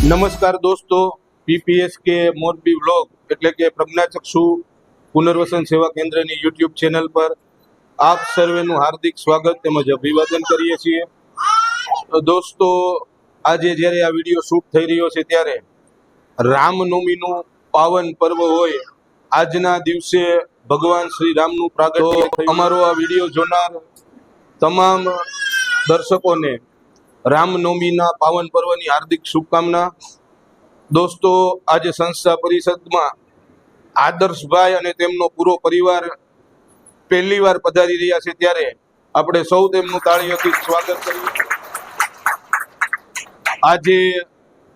નમસ્કાર દોસ્તો, પીપીએસકે મોરબી વ્લોગ એટલે કે પ્રજ્ઞાચક્ષુ પુનર્વસન સેવા કેન્દ્રની યુટ્યુબ ચેનલ પર આપ સર્વેનું હાર્દિક સ્વાગત તેમજ અભિવાદન કરીએ છીએ। દોસ્તો, આજે જ્યારે આ વિડીયો શૂટ થઈ રહ્યો છે ત્યારે રામનવમીનું પાવન પર્વ હોય, આજના દિવસે ભગવાન શ્રી રામનું પ્રાગટ્ય। અમારો આ વિડીયો જોનાર તમામ દર્શકોને રામનવમીના પાવન પર્વની હાર્દિક શુભકામના। દોસ્તો, આજે સંસ્થા પરિષદમાં આદર્શભાઈ અને તેમનો પૂરો પરિવાર પહેલી વાર પધારી રહ્યા છે, ત્યારે આપણે સૌ તેમનું તાળીઓથી સ્વાગત કરીએ। આજે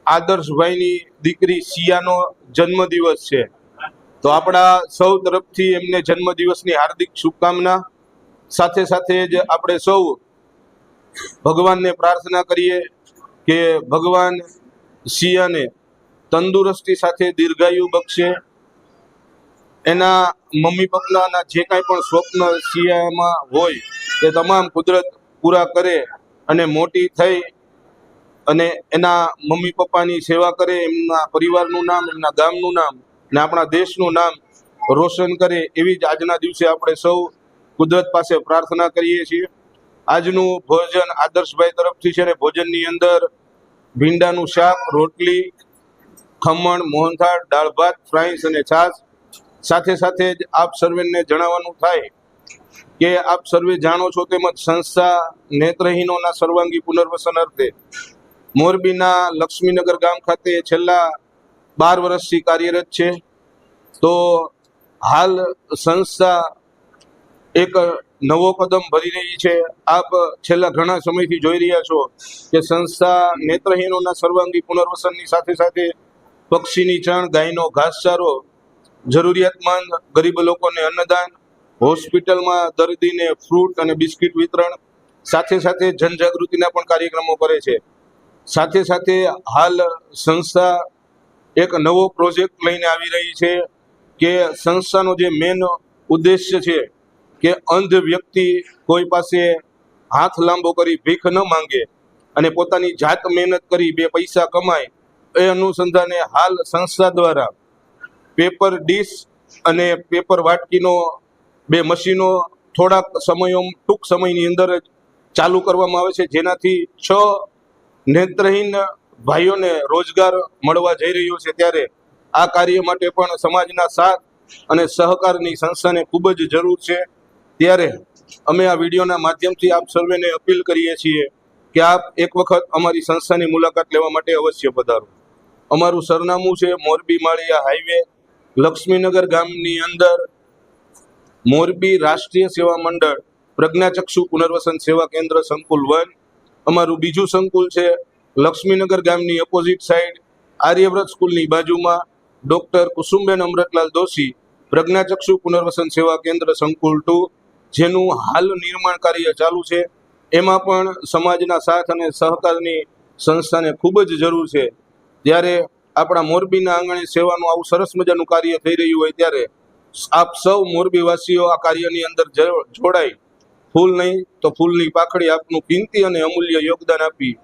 આદર્શભાઈની દીકરી સિયાનો જન્મદિવસ છે, તો આપણા સૌ તરફથી એમને જન્મદિવસની હાર્દિક શુભકામના। સાથે સાથે જ આપણે સૌ ભગવાનને પ્રાર્થના કરીએ કે ભગવાન સિયાને તંદુરસ્તી સાથે દીર્ઘાયુ બક્ષે, એના મમ્મી પપ્પાના જે કાંઈ પણ સ્વપ્ન સિયામાં હોય તે તમામ કુદરત પૂરા કરે અને મોટી થઈ અને એના મમ્મી પપ્પાની સેવા કરે, એમના પરિવારનું નામ, એમના ગામનું નામ અને આપણા દેશનું નામ રોશન કરે, એવી જ આજના દિવસે આપણે સૌ કુદરત પાસે પ્રાર્થના કરીએ છીએ। આજનું ભોજન આદર્શભાઈ તરફથી છે ને ભોજનની અંદર ભીંડાનું શાક, રોટલી, ખમણ, મોહનથાળ, દાળ ભાત, ફ્રાઈસ અને છાશ। સાથે સાથે જ આપ સર્વેને જણાવવાનું થાય કે આપ સર્વે જાણો છો તેમજ સંસ્થા નેત્રહીનોના સર્વાંગી પુનર્વસન અર્થે મોરબીના લક્ષ્મીનગર ગામ ખાતે છેલ્લા 12 વર્ષથી કાર્યરત છે। તો હાલ સંસ્થા એક નવો કદમ ભરી રહી છે। આપ છેલ્લા ઘણા સમયથી જોઈ રહ્યા છો કે સંસ્થા નેત્રહીનોના સર્વાંગી પુનર્વસનની સાથે સાથે પક્ષીની ચણ, ગાયનો ઘાસચારો, જરૂરિયાતમંદ ગરીબ લોકોને અન્નદાન, હોસ્પિટલમાં દર્દીને ફ્રૂટ અને બિસ્કિટ વિતરણ, સાથે સાથે જનજાગૃતિના પણ કાર્યક્રમો કરે છે। સાથે સાથે હાલ સંસ્થા એક નવો પ્રોજેક્ટ લઈને આવી રહી છે કે સંસ્થાનો જે મેન ઉદ્દેશ્ય છે કે અંધ વ્યક્તિ કોઈ પાસે હાથ લાંબો કરી ભીખ ન માંગે અને પોતાની જાત મહેનત કરી 2 પૈસા કમાય, એ અનુસંધાને હાલ સંસ્થા દ્વારા પેપર ડીશ અને પેપર વાટકીનો 2 મશીનો ટૂંક સમયની અંદર જ ચાલુ કરવામાં આવે છે, જેનાથી 6 નેત્રહીન ભાઈઓને રોજગાર મળવા જઈ રહ્યો છે। ત્યારે આ કાર્ય માટે પણ સમાજના સાથ અને સહકારની સંસ્થાને ખૂબ જ જરૂર છે। ત્યારે અમે આ વિડીયોના માધ્યમથી આપ સર્વેને અપીલ કરીએ છીએ કે આપ એક વખત અમારી સંસ્થાની મુલાકાત લેવા માટે અવશ્ય પધારો। અમારું સરનામું છે મોરબી માળિયા હાઈવે, લક્ષ્મીનગર ગામની અંદર મોરબી રાષ્ટ્રીય સેવા મંડળ પ્રજ્ઞાચક્ષુ પુનર્વસન સેવા કેન્દ્ર સંકુલ 1। અમારું બીજું સંકુલ છે લક્ષ્મીનગર ગામની ઓપોઝિટ સાઈડ આર્યવ્રત સ્કૂલની બાજુમાં ડોક્ટર કુસુમબેન અમૃતલાલ દોશી પ્રજ્ઞાચક્ષુ પુનર્વસન સેવા કેન્દ્ર સંકુલ 2, જેનું હાલ નિર્માણ કાર્ય ચાલુ છે। એમાં પણ સમાજના સાથ અને સહકારની સંસ્થાને ખૂબ જ જરૂર છે। જ્યારે આપણા મોરબીના આંગણે સેવાનું આવું સરસ મજાનું કાર્ય થઈ રહ્યું હોય, ત્યારે આપ સૌ મોરબીવાસીઓ આ કાર્યની અંદર જોડાઈ ફૂલ નહીં તો ફૂલની પાખડી આપનું કિંમતી અને અમૂલ્ય યોગદાન આપી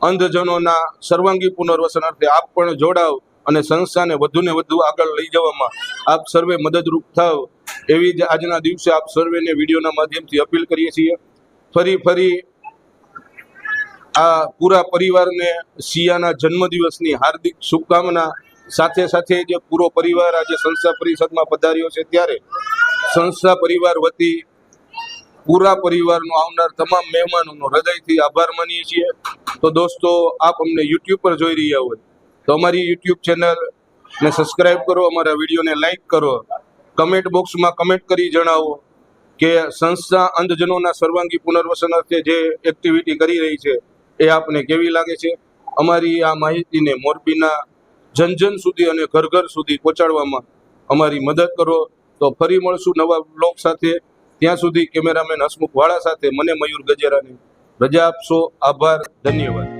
અંધજનોના સર્વાંગી પુનર્વસન અર્થે આપ પણ જોડાવ અને સંસ્થાને વધુને વધુ આગળ લઈ જવામાં આપ સર્વે મદદરૂપ થાવ, એવી જ આજના દિવસે આપ સર્વેને વિડીયોના માધ્યમથી અપીલ કરીએ છીએ। ફરી આ પૂરા પરિવારને સિયાના જન્મદિવસની હાર્દિક શુભકામના। સાથે સાથે જે પૂરો પરિવાર આજે સંસ્થા પરિષદમાં પધાર્યો છે, ત્યારે સંસ્થા પરિવાર વતી પૂરા પરિવારનો આવનાર તમામ મહેમાનોનો હૃદયથી આભાર માનીએ છીએ। તો દોસ્તો, આપ અમને યુટ્યુબ પર જોઈ રહ્યા હોય તો અમારી યુટ્યુબ ચેનલને સબસ્ક્રાઈબ કરો, અમારા વિડીયોને લાઈક કરો, કમેન્ટ બોક્સમાં કમેન્ટ કરી જણાવો કે સંસ્થા અંધજનોના સર્વાંગી પુનર્વસન અર્થે જે એક્ટિવિટી કરી રહી છે એ આપને કેવી લાગે છે। અમારી આ માહિતીને મોરબીના જન સુધી અને ઘર સુધી પહોંચાડવામાં અમારી મદદ કરો। તો ફરી મળશું નવા બ્લોગ સાથે। ત્યાં સુધી કેમેરામેન હસમુખ વાળા સાથે મને મયુર ગજેરાને રજા આપશો। આભાર, ધન્યવાદ।